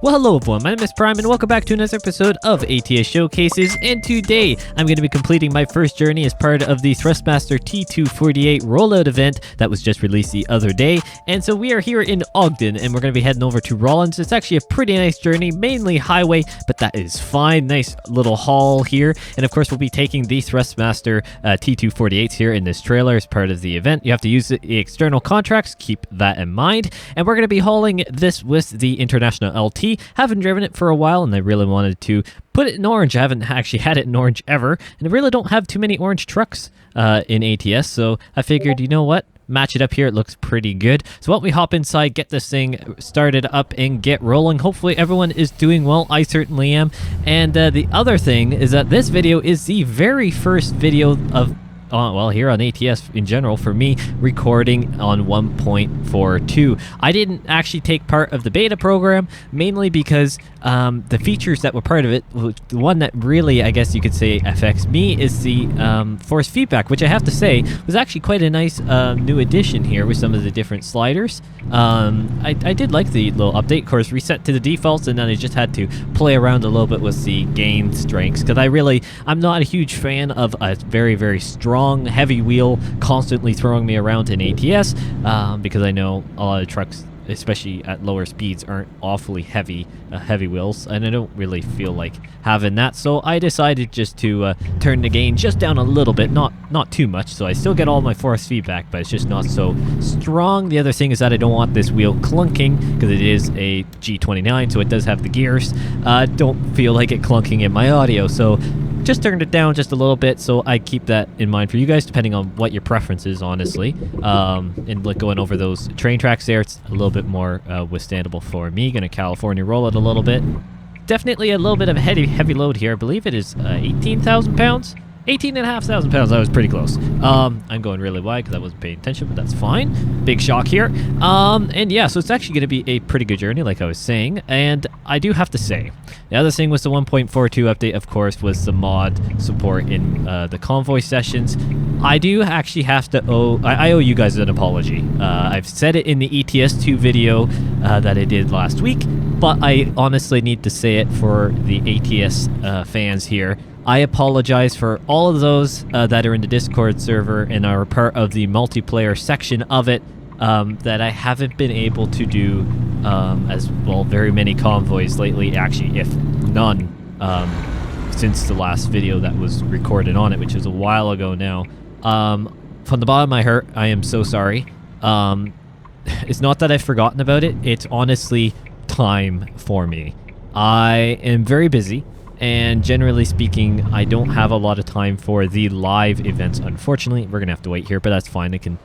Well, hello everyone, my name is Prime and welcome back to another episode of ATS Showcases, and today I'm going to be completing my first journey as part of the Thrustmaster T248 Roll-Out Event that was just released the other day. And so we are here in Ogden and we're going to be heading over to Rawlins. It's actually a pretty nice journey, mainly highway, but that is fine. Nice little haul here. And of course we'll be taking the Thrustmaster T248s here in this trailer as part of the event. You have to use the external contracts, keep that in mind. And we're going to be hauling this with the International LT. Haven't driven it for a while and I really wanted to put it in orange. I haven't actually had it in orange ever, and I really don't have too many orange trucks in ATS, so I figured, you know what, match it up here. It looks pretty good. So why don't we hop inside, get this thing started up and get rolling. Hopefully everyone is doing well. I certainly am. And the other thing is that this video is the very first video of well, here on ATS in general for me recording on 1.42. I didn't actually take part of the beta program, mainly because the features that were part of it, the one that really, I guess you could say, affects me is the force feedback, which I have to say was actually quite a nice new addition here with some of the different sliders. I did like the little update. Of course, reset to the defaults, and then I just had to play around a little bit with the gain strengths, because I'm not a huge fan of a very, very strong heavy wheel constantly throwing me around in ATS, because I know a lot of trucks, especially at lower speeds, aren't awfully heavy wheels, and I don't really feel like having that. So I decided just to turn the gain just down a little bit, not too much, so I still get all my force feedback, but it's just not so strong. The other thing is that I don't want this wheel clunking, because it is a G29, so it does have the gears. Don't feel like it clunking in my audio, so just turned it down just a little bit, so I keep that in mind for you guys, depending on what your preference is, honestly. And like going over those train tracks there, it's a little bit more withstandable for me. Gonna California roll it a little bit. Definitely a little bit of a heavy load here. I believe it is 18,000 pounds. 18,500 pounds. I was pretty close. I'm going really wide because I wasn't paying attention, but that's fine. Big shock here. And yeah, so it's actually going to be a pretty good journey, like I was saying. And I do have to say, the other thing was the 1.42 update, of course, was the mod support in the convoy sessions. I do actually have to I owe you guys an apology. I've said it in the ETS2 video that I did last week, but I honestly need to say it for the ATS fans here. I apologize for all of those that are in the Discord server and are part of the multiplayer section of it, that I haven't been able to do as well very many convoys lately, actually, if none, since the last video that was recorded on it, which was a while ago now. From the bottom of my heart, I am so sorry. It's not that I've forgotten about it, it's honestly time for me. I am very busy. And generally speaking, I don't have a lot of time for the live events, unfortunately. We're going to have to wait here, but that's fine. It can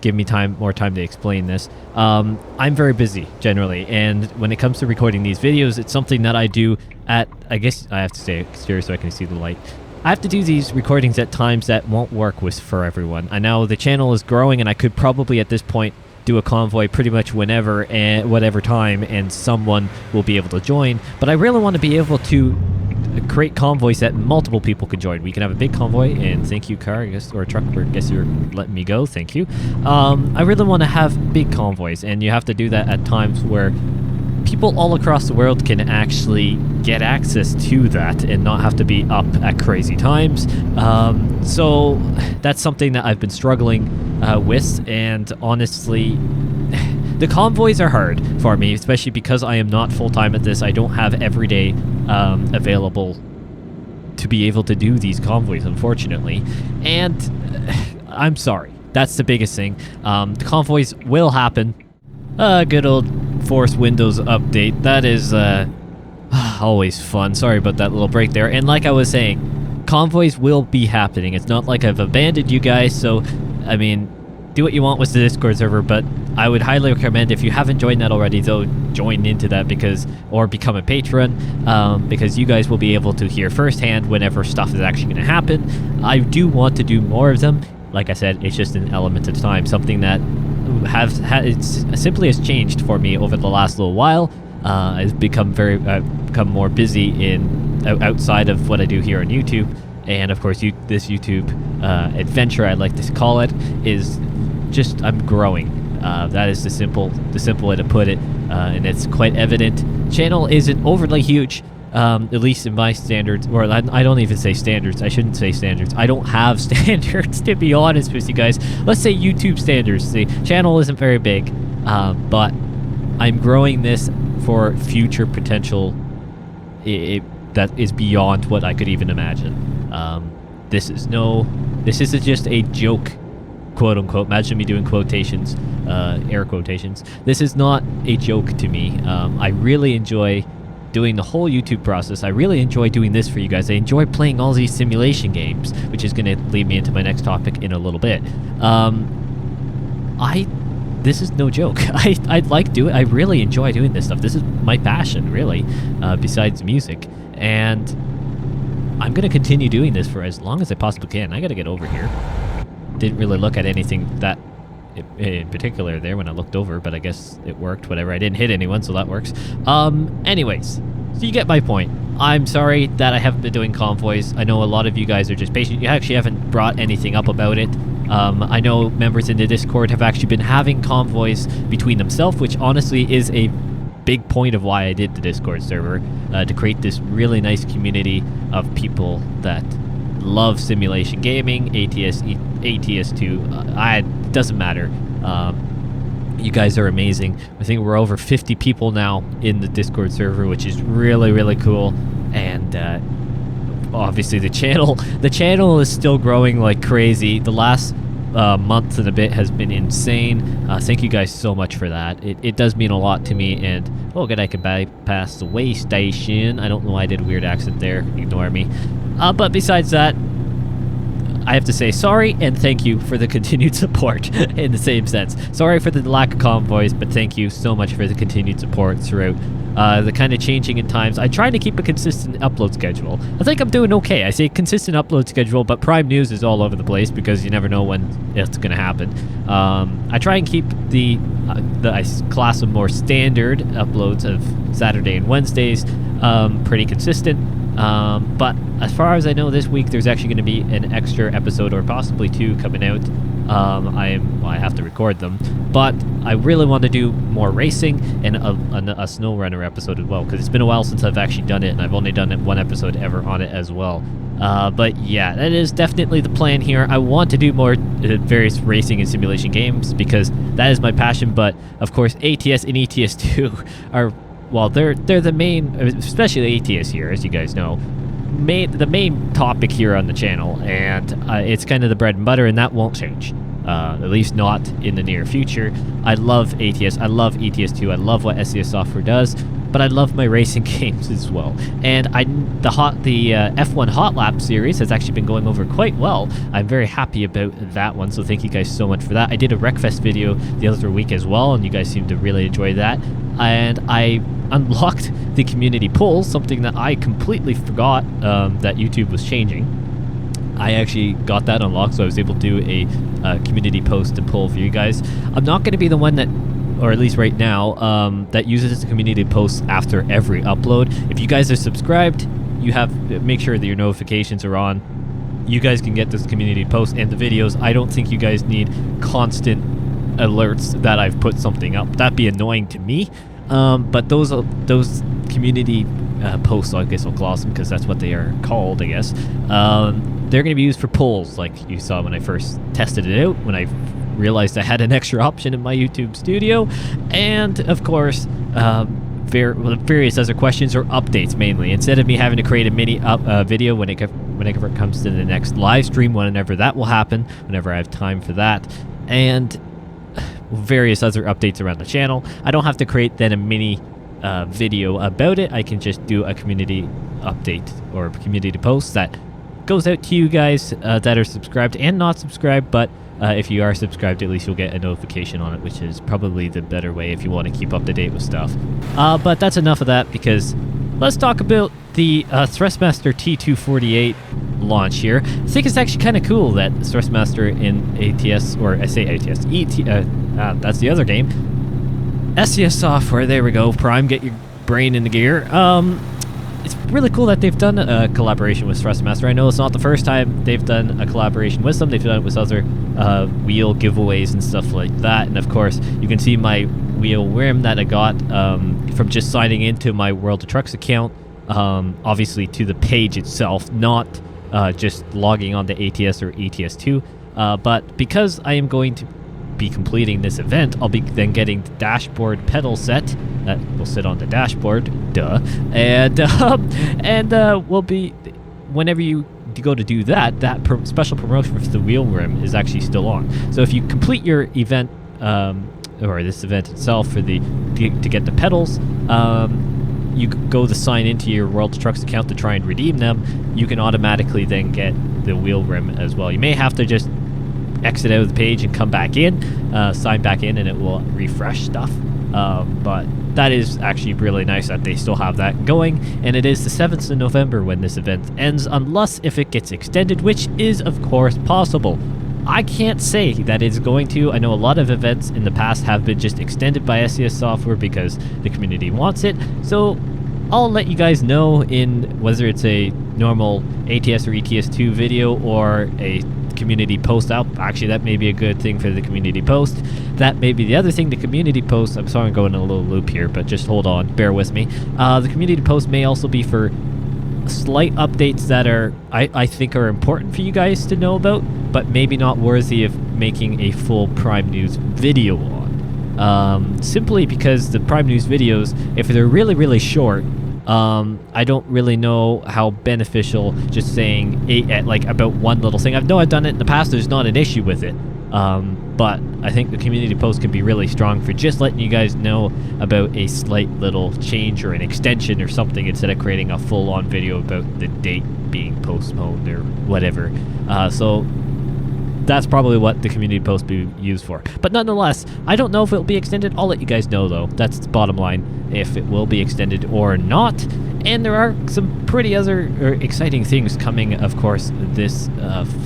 give me more time to explain this. I'm very busy, generally. And when it comes to recording these videos, it's something that I do at, I guess I have to stay exterior so I can see the light. I have to do these recordings at times that won't work for everyone. I know the channel is growing, and I could probably at this point do a convoy pretty much whenever and whatever time, and someone will be able to join. But I really want to be able to create convoys that multiple people can join. We can have a big convoy, and thank you, car, I guess, or truck, I guess you're letting me go, thank you. I really want to have big convoys, and you have to do that at times where people all across the world can actually get access to that and not have to be up at crazy times. So that's something that I've been struggling with, and honestly, the convoys are hard for me, especially because I am not full-time at this. I don't have every day available to be able to do these convoys, unfortunately. And I'm sorry. That's the biggest thing. The convoys will happen. Good old Force Windows update. That is always fun. Sorry about that little break there. And like I was saying, convoys will be happening. It's not like I've abandoned you guys, so, I mean, do what you want with the Discord server, but I would highly recommend, if you haven't joined that already, though, join into that, or become a patron, because you guys will be able to hear firsthand whenever stuff is actually going to happen. I do want to do more of them. Like I said, it's just an element of time, something that simply has changed for me over the last little while. I've become more busy outside of what I do here on YouTube. And of course, this YouTube adventure, I like to call it, is just, I'm growing. That is the simple way to put it, and it's quite evident. Channel isn't overly huge, at least in my standards, or I don't even say standards. I shouldn't say standards. I don't have standards, to be honest with you guys. Let's say YouTube standards. The channel isn't very big, but I'm growing this for future potential that is beyond what I could even imagine. This isn't just a joke, quote unquote. Imagine me doing quotations, air quotations. This is not a joke to me. I really enjoy doing the whole YouTube process. I really enjoy doing this for you guys. I enjoy playing all these simulation games, which is going to lead me into my next topic in a little bit. This is no joke. I really enjoy doing this stuff. This is my passion, really, besides music. And I'm going to continue doing this for as long as I possibly can. I got to get over here. Didn't really look at anything that in particular there when I looked over, but I guess it worked, whatever. I didn't hit anyone, so that works. Anyways, so you get my point. I'm sorry that I haven't been doing convoys. I know a lot of you guys are just patient. You actually haven't brought anything up about it. I know members in the Discord have actually been having convoys between themselves, which honestly is a big point of why I did the Discord server, to create this really nice community of people that love simulation gaming, ATS, ATS2. It doesn't matter. You guys are amazing. I think we're over 50 people now in the Discord server, which is really, really cool. And obviously the channel is still growing like crazy. The last month and a bit has been insane. Thank you guys so much for that. It does mean a lot to me. And oh good, I can bypass the way station. I don't know why I did a weird accent there. Ignore me. But besides that, I have to say sorry and thank you for the continued support in the same sense. Sorry for the lack of convoys, but thank you so much for the continued support throughout the kind of changing in times. I try to keep a consistent upload schedule. I think I'm doing okay. I say consistent upload schedule, but Prime News is all over the place because you never know when it's going to happen. I try and keep the class of more standard uploads of Saturday and Wednesdays pretty consistent. But as far as I know, this week there's actually going to be an extra episode or possibly two coming out. I have to record them, but I really want to do more racing and a snow runner episode as well, because it's been a while since I've actually done it, and I've only done it one episode ever on it as well. But yeah, that is definitely the plan here. I want to do more various racing and simulation games because that is my passion. But of course, ATS and ETS2 are, well, they're the main, especially ATS here, as you guys know, the main topic here on the channel, and it's kind of the bread and butter, and that won't change, at least not in the near future. I love ATS, I love ETS2, I love what SES Software does, but I love my racing games as well. And the F1 Hot Lap series has actually been going over quite well. I'm very happy about that one, so thank you guys so much for that. I did a Wreckfest video the other week as well, and you guys seem to really enjoy that. And I unlocked the community polls, something that I completely forgot that YouTube was changing. I actually got that unlocked, so I was able to do a community post and poll for you guys. I'm not going to be the one that, or at least right now, that uses the community posts after every upload. If you guys are subscribed, you have make sure that your notifications are on. You guys can get this community post and the videos. I don't think you guys need constant alerts that I've put something up. That'd be annoying to me. But those community posts, I guess I'll call them because that's what they are called, I guess. They're going to be used for polls, like you saw when I first tested it out, when I realized I had an extra option in my YouTube studio, and of course, various other questions or updates mainly. Instead of me having to create a mini video whenever it comes to the next live stream, whenever that will happen, whenever I have time for that, and various other updates around the channel. I don't have to create then a mini video about it. I can just do a community update or community post that goes out to you guys that are subscribed and not subscribed, but if you are subscribed, at least you'll get a notification on it, which is probably the better way if you want to keep up to date with stuff. But that's enough of that, because let's talk about the Thrustmaster T248 launch here. I think it's actually kind of cool that Thrustmaster in ATS, or I say ATS, that's the other game. SES Software, there we go. Prime, get your brain into gear. it's really cool that they've done a collaboration with Thrustmaster. I know it's not the first time they've done a collaboration with them. They've done it with other wheel giveaways and stuff like that. And of course, you can see my wheel rim that I got from just signing into my World of Trucks account, obviously to the page itself, not just logging on to ATS or ATS2. But because I am going to be completing this event, I'll be then getting the dashboard pedal set that will sit on the dashboard, and will be, whenever you go to do that special promotion for the wheel rim is actually still on. So if you complete your event, or this event itself for to get the pedals, you go to sign into your World of Trucks account to try and redeem them, you can automatically then get the wheel rim as well. You may have to just exit out of the page and come back in, sign back in, and it will refresh stuff. But that is actually really nice that they still have that going, and it is the 7th of November when this event ends, unless if it gets extended, which is of course possible. I can't say that it's going to. I know a lot of events in the past have been just extended by SES Software because the community wants it, so I'll let you guys know in whether it's a normal ATS or ETS2 video or a community post out. Actually, that may be a good thing for the community post. That may be the other thing, the community post. I'm sorry I'm going in a little loop here, but just hold on, bear with me. The community post may also be for slight updates that are I think are important for you guys to know about, but maybe not worthy of making a full Prime News video on. Simply because the Prime News videos, if they're really, really short, I don't really know how beneficial just saying like about one little thing. I've done it in the past. There's not an issue with it. But I think the community post can be really strong for just letting you guys know about a slight little change or an extension or something, instead of creating a full-on video about the date being postponed or whatever. So that's probably what the community post be used for. But nonetheless, I don't know if it'll be extended. I'll let you guys know, though. That's the bottom line, if it will be extended or not. And there are some pretty other exciting things coming, of course, this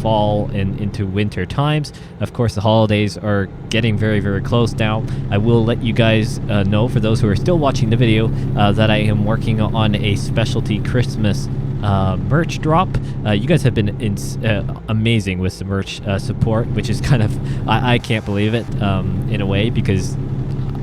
fall and into winter times. Of course, the holidays are getting very, very close now. I will let you guys know, for those who are still watching the video, that I am working on a specialty Christmas merch drop. You guys have been amazing with the merch support, which is kind of, I can't believe it in a way, because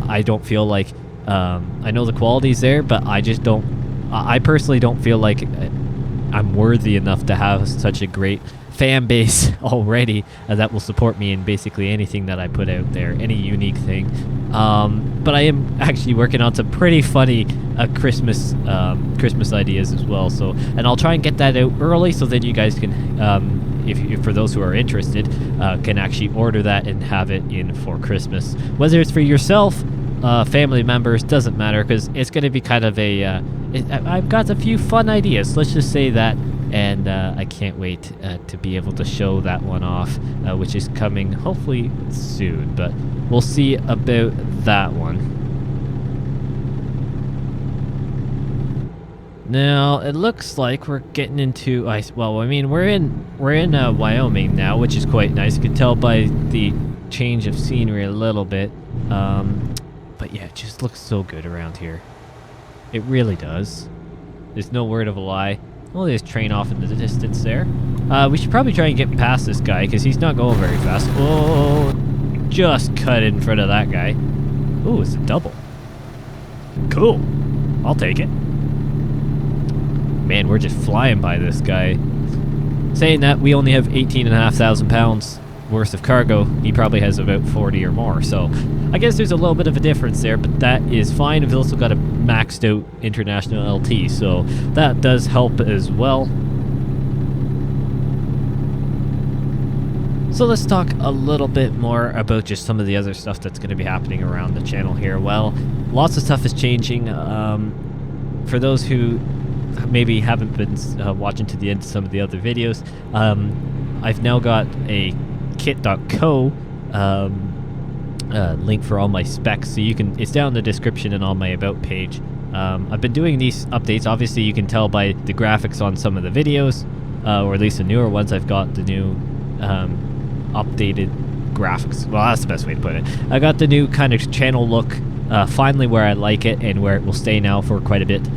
I don't feel like, I know the quality's there, but I personally don't feel like I'm worthy enough to have such a great fan base already that will support me in basically anything that I put out there, any unique thing. But I am actually working on some pretty funny Christmas ideas as well. So, and I'll try and get that out early so that you guys can, if for those who are interested, can actually order that and have it in for Christmas. Whether it's for yourself, family members, doesn't matter, because it's going to be kind of a I've got a few fun ideas, let's just say that, and I can't wait to be able to show that one off, which is coming hopefully soon, but we'll see about that one. Now it looks like we're getting into we're in Wyoming now, which is quite nice. You can tell by the change of scenery a little bit. But yeah, it just looks so good around here. It really does. There's no word of a lie. Oh, there's a train off in the distance there. We should probably try and get past this guy, because he's not going very fast. Oh, just cut in front of that guy. Oh, it's a double. Cool. I'll take it. Man, we're just flying by this guy. Saying that, we only have 18,500 pounds worth of cargo. He probably has about 40 or more, so I guess there's a little bit of a difference there, but that is fine. We've also got a maxed out international LT, so that does help as well. So let's talk a little bit more about just some of the other stuff that's going to be happening around the channel here. Well, lots of stuff is changing. For those who maybe haven't been watching to the end of some of the other videos, I've now got a kit.co link for all my specs, so you can, it's down in the description and on my about page. I've been doing these updates. Obviously you can tell by the graphics on some of the videos, or at least the newer ones. I've got the new updated graphics. Well, that's the best way to put it. I got the new kind of channel look finally where I like it and where it will stay now for quite a bit.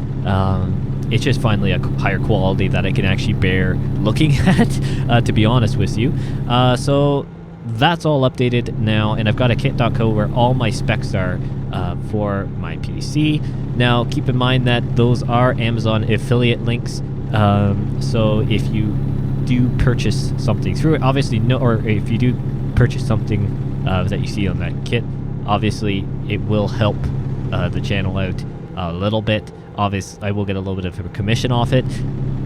it's just finally a higher quality that I can actually bear looking at, to be honest with you. So that's all updated now, and I've got a kit.co where all my specs are for my PC. Now, keep in mind that those are Amazon affiliate links, so if you do purchase something through it, obviously or if you do purchase something that you see on that kit, obviously it will help the channel out a little bit. Obviously, I will get a little bit of a commission off it.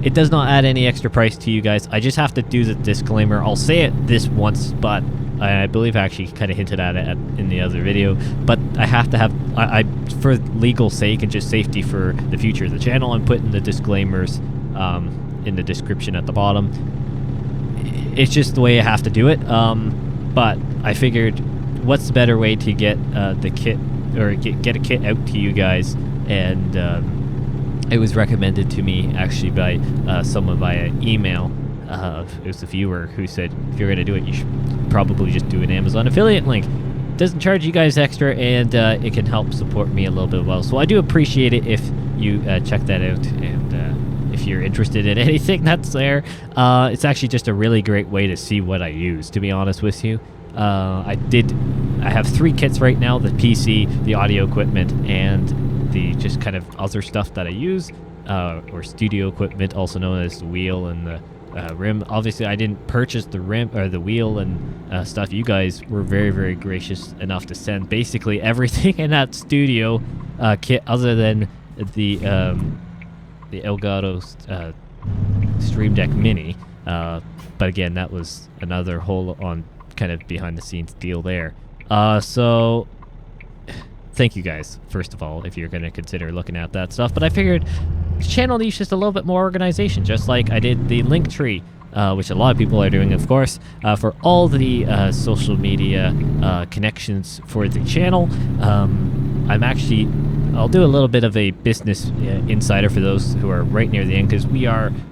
It does not add any extra price to you guys. I just have to do the disclaimer. I'll say it this once, but I believe I actually kind of hinted at it in the other video. But I have to have, for legal sake and just safety for the future of the channel, I'm putting the disclaimers in the description at the bottom. It's just the way I have to do it. But I figured, what's the better way to get the kit, or get a kit out to you guys? And it was recommended to me actually by someone via email. It was a viewer who said, if you're going to do it, you should probably just do an Amazon affiliate link. It doesn't charge you guys extra, and it can help support me a little bit well. So I do appreciate it if you check that out, and if you're interested in anything that's there. It's actually just a really great way to see what I use, to be honest with you. I have 3 kits right now: the PC, the audio equipment, and the just kind of other stuff that I use, or studio equipment, also known as the wheel and the rim. Obviously, I didn't purchase the rim or the wheel and stuff. You guys were very, very gracious enough to send basically everything in that studio kit, other than the Elgato Stream Deck Mini. But again, that was another whole on kind of behind the scenes deal there. So thank you guys, first of all, if you're going to consider looking at that stuff. But I figured the channel needs just a little bit more organization, just like I did the link tree, which a lot of people are doing, of course, for all the social media connections for the channel. I'll do a little bit of a business insider for those who are right near the end, because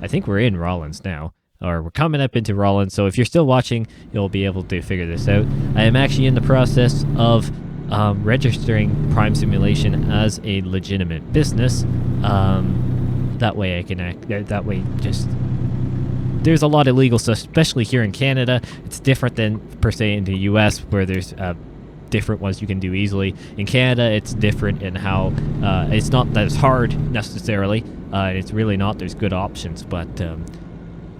I think we're in Rawlins now, or we're coming up into Rawlins. So if you're still watching, you'll be able to figure this out. I am actually in the process of registering Prime Simulation as a legitimate business. That way I can act. That way, just there's a lot of legal stuff, especially here in Canada. It's different than per se in the US, where there's different ones you can do easily. In Canada, it's different in how it's not that it's hard necessarily. It's really not. There's good options, but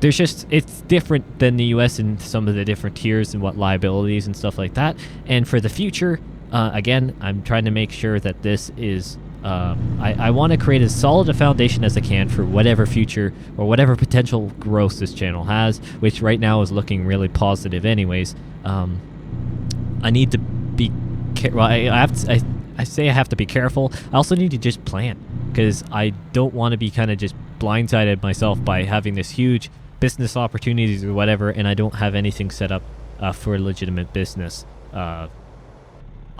it's different than the US in some of the different tiers and what liabilities and stuff like that. And for the future, again, I'm trying to make sure that this is I want to create as solid a foundation as I can for whatever future or whatever potential growth this channel has, which right now is looking really positive anyways. I need to be I say I have to be careful. I also need to just plan, because I don't want to be kind of just blindsided myself by having this huge business opportunities or whatever, and I don't have anything set up for a legitimate business.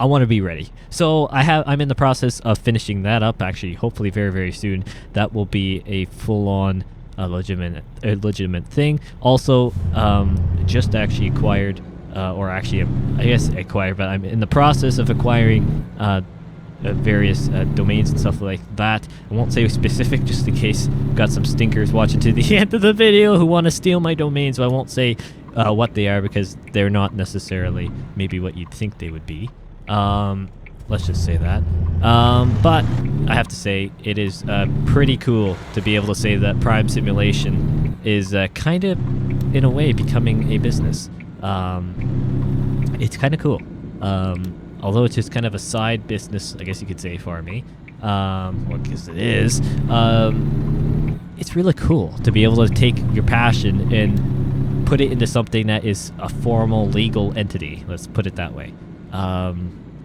I want to be ready. So I'm in the process of finishing that up, actually, hopefully very, very soon. That will be a full-on legitimate thing. Also, just actually acquired, I guess acquired, but I'm in the process of acquiring various domains and stuff like that. I won't say specific, just in case I've got some stinkers watching to the end of the video who want to steal my domains. So I won't say what they are, because they're not necessarily maybe what you'd think they would be. Let's just say that. But I have to say, it is pretty cool to be able to say that Prime Simulation is kind of, in a way, becoming a business. It's kind of cool. Although it's just kind of a side business, I guess you could say, for me. Because it is. It's really cool to be able to take your passion and put it into something that is a formal legal entity. Let's put it that way.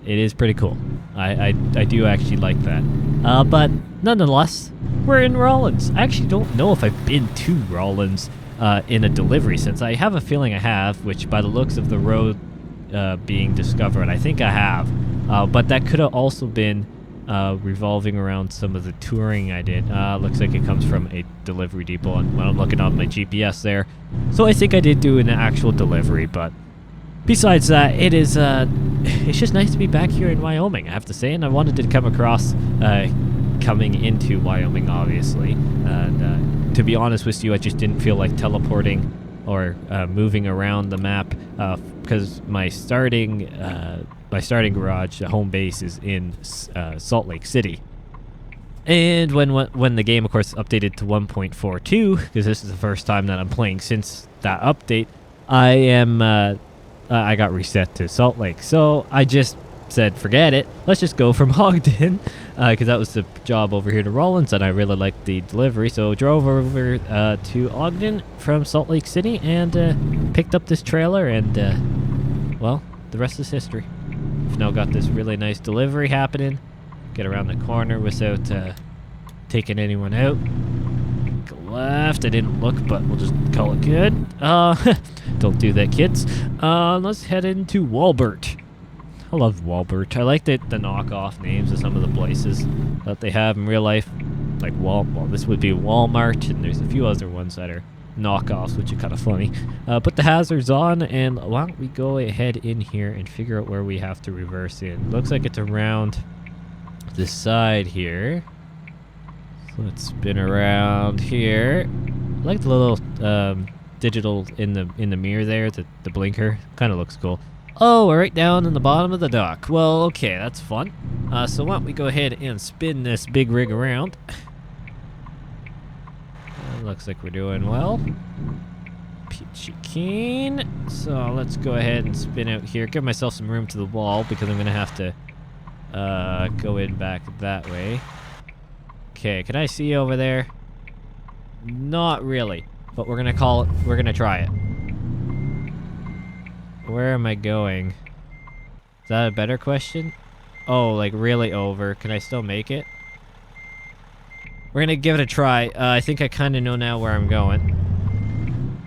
It is pretty cool. I do actually like that. But nonetheless, we're in Rawlins. I actually don't know if I've been to Rawlins in a delivery sense. I have a feeling I have, which by the looks of the road being discovered, I think I have. But that could have also been revolving around some of the touring I did. Looks like it comes from a delivery depot when I'm looking on my GPS there. So I think I did do an actual delivery, but besides that, it's just nice to be back here in Wyoming, I have to say, and I wanted to come across, coming into Wyoming, obviously. And to be honest with you, I just didn't feel like teleporting or moving around the map because my starting garage, home base, is in Salt Lake City. And when the game, of course, updated to 1.42, because this is the first time that I'm playing since that update, I got reset to Salt Lake. So I just said, forget it. Let's just go from Ogden, because that was the job over here to Rawlins, and I really liked the delivery. So drove over to Ogden from Salt Lake City and picked up this trailer, and well, the rest is history. We've now got this really nice delivery happening. Get around the corner without taking anyone out. Go left. I didn't look, but we'll just call it good. Don't do that, kids. Let's head into Walbert. I love Walbert. I like the knockoff names of some of the places that they have in real life. Like well, this would be Walmart, and there's a few other ones that are knockoffs, which are kind of funny. Put the hazards on, and why don't we go ahead in here and figure out where we have to reverse in. Looks like it's around this side here. So let's spin around here. I like the little digital in the mirror there, the blinker. Kind of looks cool. Oh, we're right down in the bottom of the dock. Well, okay, that's fun. So why don't we go ahead and spin this big rig around. Looks like we're doing well. Peachy keen. So let's go ahead and spin out here. Give myself some room to the wall because I'm going to have to go in back that way. Okay, can I see over there? Not really, but we're gonna try it. Where am I going? Is that a better question? Oh, like really over. Can I still make it? We're gonna give it a try. I think I kind of know now where I'm going.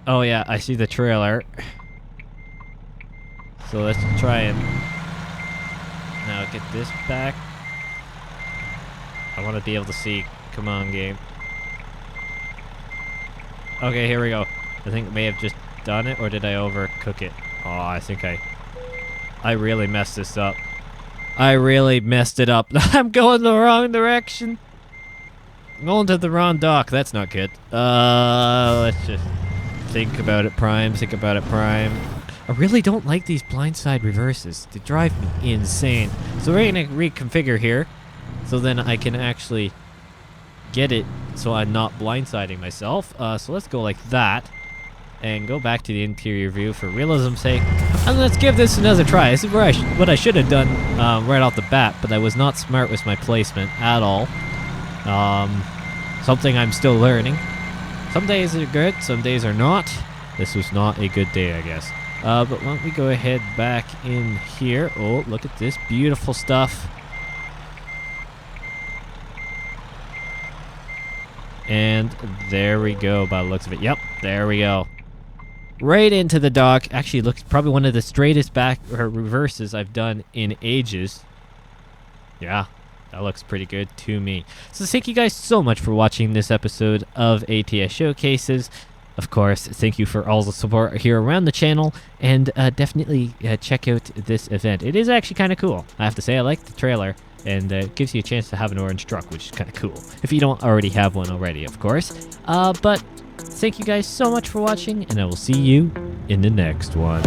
Oh yeah, I see the trailer. So let's try and now get this back. I want to be able to see. Come on, game. Okay, here we go. I think I may have just done it, or did I overcook it? Oh, I think I really messed this up. I really messed it up. I'm going the wrong direction. I'm going to the wrong dock. That's not good. Let's just think about it, Prime. Think about it, Prime. I really don't like these blindside reverses. They drive me insane. So we're going to reconfigure here so then I can actually get it so I'm not blindsiding myself. So let's go like that and go back to the interior view for realism's sake. And let's give this another try. This is what I should have done right off the bat, but I was not smart with my placement at all. Something I'm still learning. Some days are good, some days are not. This was not a good day, I guess. But why don't we go ahead back in here. Oh, look at this beautiful stuff. And there we go by the looks of it. Yep, there we go. Right into the dock. Actually looks probably one of the straightest back or reverses I've done in ages. Yeah, that looks pretty good to me. So thank you guys so much for watching this episode of ATS Showcases. Of course, thank you for all the support here around the channel, and definitely check out this event. It is actually kind of cool. I have to say, I like the trailer, and it gives you a chance to have an orange truck, which is kind of cool. If you don't already have one already, of course. But thank you guys so much for watching, and I will see you in the next one.